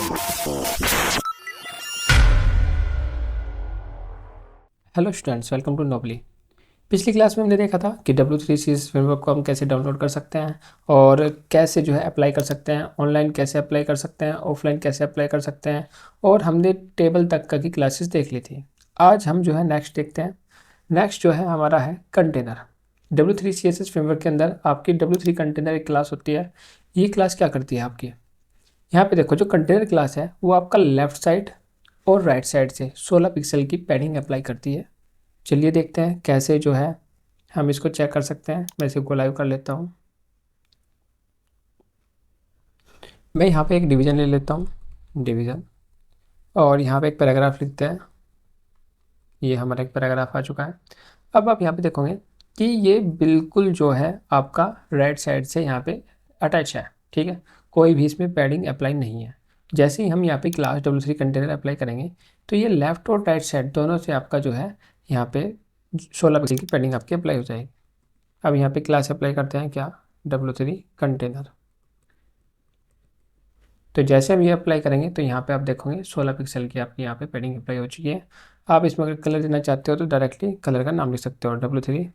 Hello students, welcome to नोबली। पिछली class में हमने देखा था कि W3CS फ्रेमवर्क को हम कैसे डाउनलोड कर सकते हैं और कैसे जो है अप्लाई कर सकते हैं, ऑनलाइन कैसे अप्लाई कर सकते हैं, ऑफलाइन कैसे अप्लाई कर सकते हैं, और हमने टेबल तक का की क्लासेस देख ली थी। आज हम जो है नेक्स्ट देखते हैं। नेक्स्ट जो है हमारा है कंटेनर। W3CSS फ्रेमवर्क के अंदर आपकी W3 कंटेनर एक क्लास होती है। ये क्लास क्या करती है आपकी, यहाँ पे देखो, जो कंटेनर क्लास है वो आपका लेफ्ट साइड और राइट साइड से 16 पिक्सल की पैडिंग अप्लाई करती है। चलिए देखते हैं कैसे जो है हम इसको चेक कर सकते हैं। मैं इसे को लाइव कर लेता हूँ। मैं यहाँ पे एक डिवीज़न ले लेता हूँ, डिवीज़न, और यहाँ पे एक पैराग्राफ लिखते हैं। ये हमारा एक पैराग्राफ आ चुका है। अब आप यहाँ पे देखोगे कि ये बिल्कुल जो है आपका राइट साइड से यहाँ पे अटैच है, ठीक है। कोई भी इसमें पैडिंग अप्लाई नहीं है। जैसे ही हम यहाँ पे क्लास W3 कंटेनर अप्लाई करेंगे तो ये लेफ्ट और राइट साइड दोनों से आपका जो है यहाँ पे 16 पिक्सल की पैडिंग आपकी अप्लाई हो जाएगी। अब यहाँ पे क्लास अप्लाई करते हैं क्या, W3 कंटेनर। तो जैसे हम ये अप्लाई करेंगे तो यहाँ पे आप देखोगे 16 पिक्सल की आपकी यहाँ पे पैडिंग अप्लाई हो चुकी है। आप इसमें अगर कलर देना चाहते हो तो डायरेक्टली कलर का नाम लिख सकते हो, W3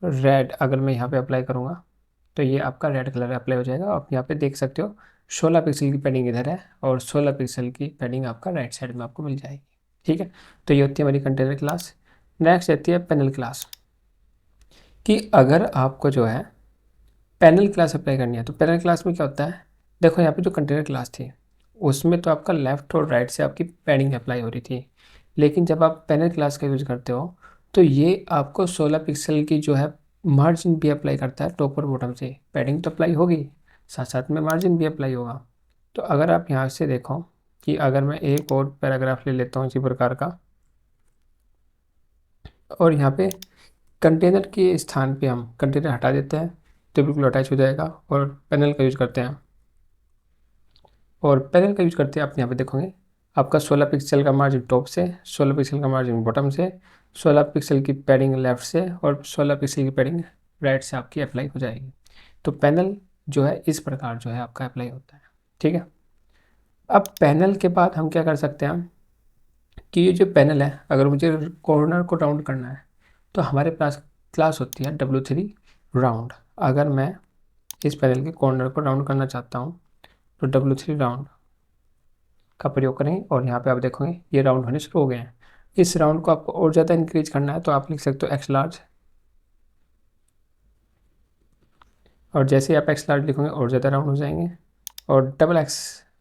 रेड। अगर मैं यहाँ पे अप्लाई करूँगा तो ये आपका रेड कलर अप्लाई हो जाएगा। आप यहाँ पे देख सकते हो 16 पिक्सल की पैडिंग इधर है और 16 पिक्सल की पैडिंग आपका राइट साइड में आपको मिल जाएगी, ठीक है। तो ये होती है हमारी कंटेनर क्लास। नेक्स्ट आती है पैनल क्लास, कि अगर आपको जो है पैनल क्लास अप्लाई करनी है तो पैनल क्लास में क्या होता है। देखो यहाँ पे जो कंटेनर क्लास थी उसमें तो आपका लेफ़्ट और राइट से आपकी पैडिंग अप्लाई हो रही थी, लेकिन जब आप पैनल क्लास का यूज़ करते हो तो ये आपको 16 पिक्सल की जो है मार्जिन भी अप्लाई करता है। टॉप और बॉटम से पैडिंग तो अप्लाई होगी, साथ साथ में मार्जिन भी अप्लाई होगा। तो अगर आप यहाँ से देखो कि अगर मैं एक और पैराग्राफ ले लेता हूँ इसी प्रकार का, और यहाँ पे कंटेनर के स्थान पे हम कंटेनर हटा देते हैं तो बिल्कुल अटैच हो जाएगा, और पैनल का यूज़ करते हैं। और पैनल का यूज करते हैं आप यहाँ पे देखोगे आपका 16 पिक्सल का मार्जिन टॉप से, 16 पिक्सल का मार्जिन बॉटम से, 16 पिक्सल की पैडिंग लेफ्ट से और 16 पिक्सल की पैडिंग राइट से आपकी अप्लाई हो जाएगी। तो पैनल जो है इस प्रकार जो है आपका अप्लाई होता है, ठीक है। अब पैनल के बाद हम क्या कर सकते हैं कि ये जो पैनल है, अगर मुझे कॉर्नर को राउंड करना है तो हमारे पास क्लास होती है W3 राउंड। अगर मैं इस पैनल के कॉर्नर को राउंड करना चाहता हूँ तो W3 राउंड का प्रयोग करें, और यहाँ पे आप देखोगे ये राउंड होने शुरू हो गए हैं। इस राउंड को आपको और ज़्यादा इंक्रीज करना है तो आप लिख सकते हो एक्स लार्ज, और जैसे ही आप एक्स लार्ज लिखोगे और ज़्यादा राउंड हो जाएंगे, और डबल एक्स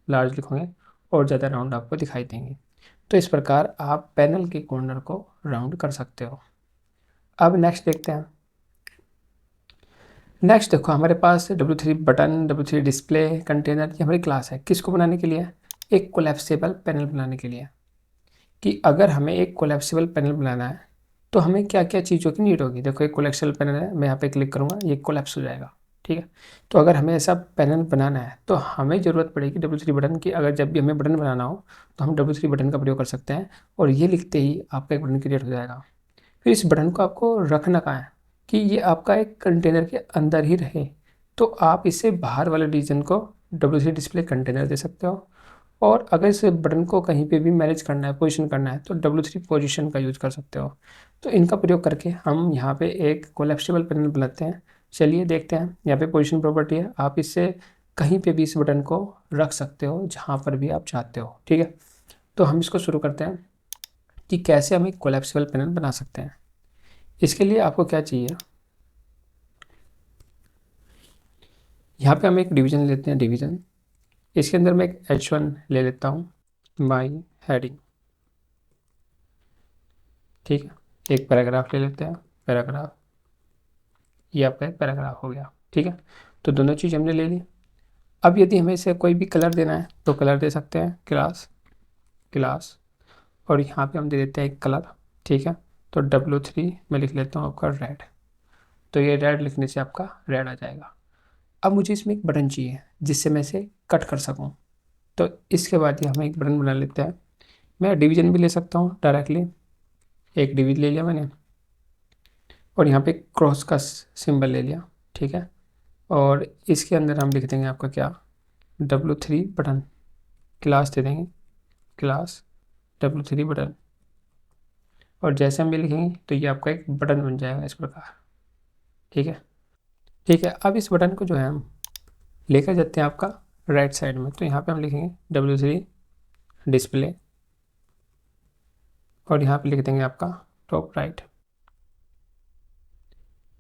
लार्ज लिखोगे और ज़्यादा राउंड आपको दिखाई देंगे। तो इस प्रकार आप पैनल के कॉर्नर को राउंड कर सकते हो। अब नेक्स्ट देखते हैं। नेक्स्ट देखो हमारे पास W3 button, W3 display container, ये हमारी क्लास है। किसको बनाने के लिए, एक कोलैप्सिबल पैनल बनाने के लिए। कि अगर हमें एक कोलैप्सिबल पैनल बनाना है तो हमें क्या क्या चीज़ों की नीड होगी। देखो एक कोलैप्सिबल पैनल है, मैं यहाँ पे क्लिक करूँगा ये कोलैप्स हो जाएगा, ठीक है। तो अगर हमें ऐसा पैनल बनाना है तो हमें ज़रूरत पड़ेगी W3 बटन की। अगर जब भी हमें बटन बनाना हो तो हम W3 बटन का प्रयोग कर सकते हैं, और ये लिखते ही आपका एक बटन क्रिएट हो जाएगा। फिर इस बटन को आपको रखना कहाँ है कि ये आपका एक कंटेनर के अंदर ही रहे। तो आप इसे बाहर वाले रीजन को W3 डिस्प्ले कंटेनर दे सकते हो, और अगर इस बटन को कहीं पे भी मैनेज करना है, पोजीशन करना है, तो W3 पोजीशन का यूज़ कर सकते हो। तो इनका प्रयोग करके हम यहाँ पे एक कोलैप्सिबल पैनल बनाते हैं। चलिए देखते हैं। यहाँ पे पोजीशन प्रॉपर्टी है, आप इससे कहीं पे भी इस बटन को रख सकते हो जहाँ पर भी आप चाहते हो, ठीक है। तो हम इसको शुरू करते हैं कि कैसे हम एक कोलैप्सिबल पैनल बना सकते हैं। इसके लिए आपको क्या चाहिए, यहाँ पे हम एक डिवीज़न लेते हैं, डिवीज़न। इसके अंदर मैं एक H1 ले लेता हूँ, माई हेडिंग, ठीक है। एक पैराग्राफ ले लेते हैं, पैराग्राफ, ये आपका एक पैराग्राफ हो गया, ठीक है। तो दोनों चीज़ हमने ले ली। अब यदि हमें इसे कोई भी कलर देना है तो कलर दे सकते हैं, क्लास, क्लास, और यहाँ पे हम दे देते हैं एक कलर, ठीक है। तो W3 में लिख लेता हूँ आपका रेड। तो ये रेड लिखने से आपका रेड आ जाएगा। अब मुझे इसमें एक बटन चाहिए जिससे मैं इसे कट कर सकूँ। तो इसके बाद ही हम एक बटन बना लेते हैं। मैं डिवीज़न भी ले सकता हूँ डायरेक्टली, एक डिवीज़न ले लिया मैंने, और यहाँ पे क्रॉस का सिंबल ले लिया, ठीक है। और इसके अंदर हम लिख देंगे आपका क्या, W3 बटन, क्लास दे देंगे, क्लास W3 बटन, और जैसे हम भी लिखेंगे तो ये आपका एक बटन बन जाएगा इस प्रकार। ठीक है, ठीक है। अब इस बटन को जो है हम लेकर जाते हैं आपका राइट साइड में, तो यहाँ पे हम लिखेंगे W3 डिस्प्ले, और यहाँ पे लिख देंगे आपका टॉप राइट।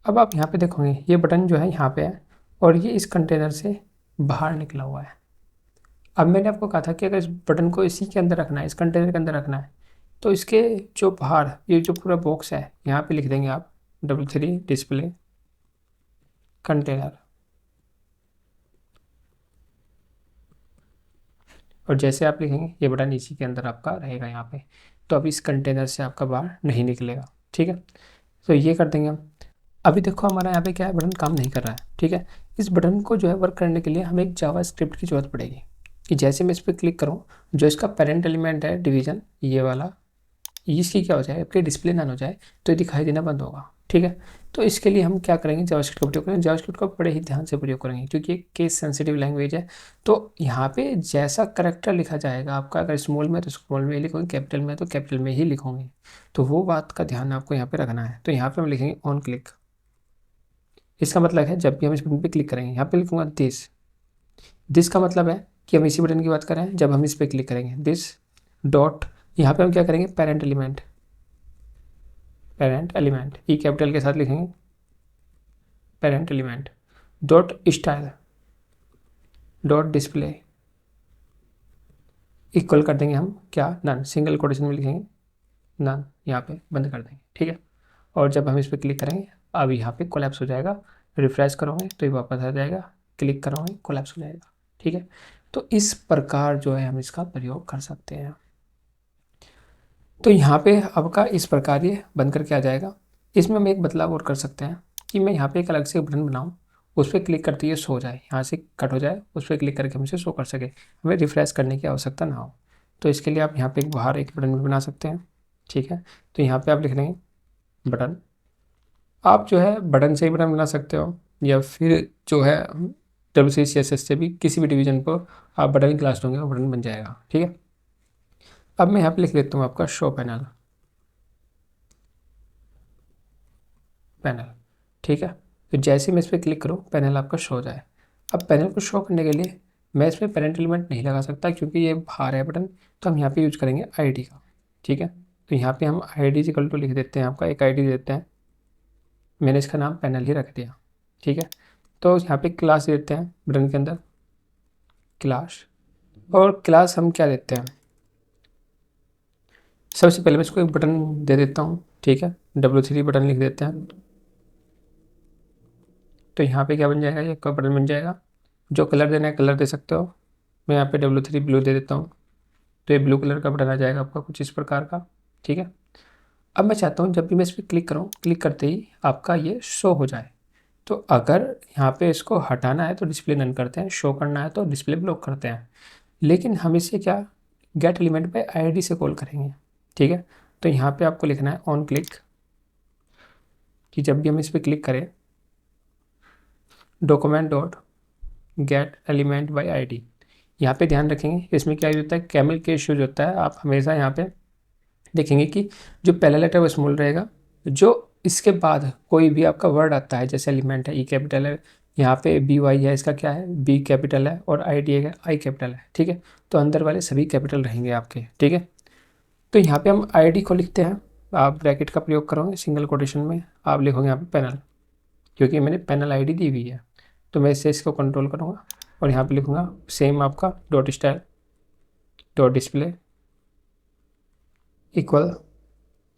अब आप यहाँ पे देखोगे ये बटन जो है यहाँ पे है, और ये इस कंटेनर से बाहर निकला हुआ है। अब मैंने आपको कहा था कि अगर इस बटन को इसी के अंदर रखना है, इस कंटेनर के अंदर रखना है, तो इसके जो बाहर ये जो पूरा बॉक्स है यहाँ पे लिख देंगे आप W3 डिस्प्ले कंटेनर, और जैसे आप लिखेंगे ये बटन इसी के अंदर आपका रहेगा यहाँ पे। तो अब इस कंटेनर से आपका बाहर नहीं निकलेगा। ठीक है, तो ये कर देंगे हम। अभी देखो हमारा यहाँ पे क्या है, बटन काम नहीं कर रहा है। ठीक है, इस बटन को जो है वर्क करने के लिए हमें एक जावा स्क्रिप्ट की जरूरत पड़ेगी, कि जैसे मैं इस पर क्लिक करूँ, जो इसका पेरेंट एलिमेंट है डिवीजन ये वाला, इसकी क्या हो जाए, आपके डिस्प्ले नन हो जाए, तो ये दिखाई देना बंद होगा। ठीक है, तो इसके लिए हम क्या करेंगे, जावास्क्रिप्ट का प्रयोग करेंगे। जावास्क्रिप्ट का बड़े ही ध्यान से प्रयोग करेंगे, क्योंकि एक केस सेंसिटिव लैंग्वेज है। तो यहाँ पे जैसा करेक्टर लिखा जाएगा आपका, अगर स्मॉल में तो स्मॉल में ही लिखोगे, कैपिटल में तो कैपिटल में ही लिखोगे। तो वो बात का ध्यान आपको यहाँ पे रखना है। तो यहाँ पे हम लिखेंगे ऑन क्लिक। इसका मतलब है जब भी हम इस बटन पे क्लिक करेंगे, यहाँ पे लिखूंगा दिस। दिस का मतलब है कि हम इसी बटन की बात कर रहे हैं। जब हम इस पर क्लिक करेंगे दिस डॉट, यहाँ पे हम क्या करेंगे, parent element, parent element E capital के साथ लिखेंगे, parent element dot style dot display equal कर देंगे हम क्या, नन, सिंगल कोटेशन में लिखेंगे नन, यहाँ पे बंद कर देंगे। ठीक है, और जब हम इस पर क्लिक करेंगे अब यहाँ पे कोलैप्स हो जाएगा। रिफ्रेश करोगे तो ये वापस आ जाएगा, क्लिक करोगे कोलैप्स हो जाएगा। ठीक है, तो इस प्रकार जो है हम इसका प्रयोग कर सकते हैं। तो यहाँ पे अब का इस प्रकार ये बंद करके आ जाएगा। इसमें हम एक बदलाव और कर सकते हैं कि मैं यहाँ पे एक अलग से बटन बनाऊँ, उस पर क्लिक करते ही सो जाए, यहाँ से कट हो जाए, उस पर क्लिक करके हम इसे शो कर सके, हमें रिफ्रेश करने की आवश्यकता ना हो। तो इसके लिए आप यहाँ पे एक बाहर एक बटन भी बना सकते हैं। ठीक है, तो यहाँ पे आप लिख लेंगे बटन। आप जो है बटन से ही बटन बना सकते हो, या फिर जो है WCSS से भी किसी भी डिवीजन पर आप बटन क्लास दोगे वो बटन बन जाएगा। ठीक है, अब मैं यहाँ पे लिख लेता हूँ आपका शो पैनल, पैनल। ठीक है, तो जैसे मैं इस पर क्लिक करूँ पैनल आपका शो हो जाए। अब पैनल को शो करने के लिए मैं इसमें पेरेंट एलिमेंट नहीं लगा सकता, क्योंकि ये बाहर है बटन। तो हम यहाँ पे यूज करेंगे ID का। ठीक है, तो यहाँ पे हम ID इक्वल टू लिख देते हैं, आपका एक ID देते हैं। मैंने इसका नाम पैनल ही रख दिया। ठीक है, तो यहाँ पे क्लास देते हैं बटन के अंदर, क्लास। और क्लास हम क्या देते हैं, सबसे पहले मैं इसको एक बटन दे देता हूँ। ठीक है, W3 बटन लिख देते हैं। तो यहाँ पे क्या बन जाएगा, ये का बटन बन जाएगा। जो कलर देना है कलर दे सकते हो। मैं यहाँ पे W3 ब्लू दे देता हूँ, तो ये ब्लू कलर का बटन आ जाएगा आपका कुछ इस प्रकार का। ठीक है, अब मैं चाहता हूँ जब भी मैं इस पर क्लिक करूँ, क्लिक करते ही आपका ये शो हो जाए। तो अगर यहाँ पे इसको हटाना है तो डिस्प्ले नन करते हैं, शो करना है तो डिस्प्ले ब्लॉक करते हैं। लेकिन हम इसे क्या, गेट एलिमेंट पे ID से कॉल करेंगे। ठीक है, तो यहाँ पे आपको लिखना है ऑन क्लिक, कि जब भी हम इस पर क्लिक करें document dot gate element by ID। यहाँ पे ध्यान रखेंगे, इसमें क्या होता है, कैमल के इश्यूज होता है। आप हमेशा यहाँ पे देखेंगे कि जो पहला लेटर वो स्मॉल रहेगा, जो इसके बाद कोई भी आपका वर्ड आता है, जैसे एलिमेंट है E कैपिटल है, यहाँ पे BY है, इसका क्या है B कैपिटल है, और ID है I कैपिटल है। ठीक है, तो अंदर वाले सभी कैपिटल रहेंगे आपके। ठीक है, तो यहाँ पे हम ID को लिखते हैं, आप ब्रैकेट का प्रयोग करोगे, सिंगल कोटेशन में आप लिखोगे यहाँ पे पैनल, क्योंकि मैंने पैनल ID दी हुई है। तो मैं इससे इसको कंट्रोल करूँगा और यहाँ पे लिखूँगा सेम आपका dot style dot display equal,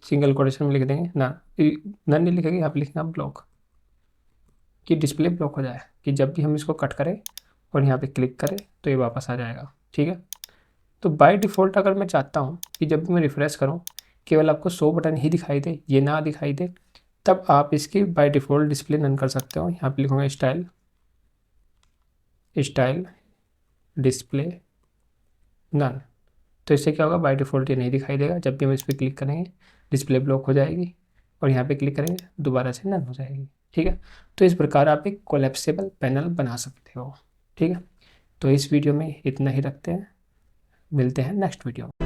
single quotation में लिख देंगे ना, नन नहीं लिखेंगे, यहाँ पे लिखना ब्लॉक, कि डिस्प्ले ब्लॉक हो जाए, कि जब भी हम इसको कट करें और यहाँ पे क्लिक करें तो ये वापस आ जाएगा। ठीक है, तो बाय डिफ़ॉल्ट अगर मैं चाहता हूँ कि जब भी मैं रिफ्रेश करूँ केवल आपको 100 बटन ही दिखाई दे, ये ना दिखाई दे, तब आप इसकी बाय डिफ़ॉल्ट डिस्प्ले नन कर सकते हो। यहाँ पे लिखूँगा स्टाइल स्टाइल डिस्प्ले नन। तो इससे क्या होगा, बाय डिफ़ॉल्ट ये नहीं दिखाई देगा। जब भी हम इस पर क्लिक करेंगे डिस्प्ले ब्लॉक हो जाएगी, और यहाँ पे क्लिक करेंगे दोबारा से नन हो जाएगी। ठीक है, तो इस प्रकार आप एक कोलैप्सिबल पैनल बना सकते हो। ठीक है, तो इस वीडियो में इतना ही रखते हैं। मिलते हैं नेक्स्ट वीडियो में।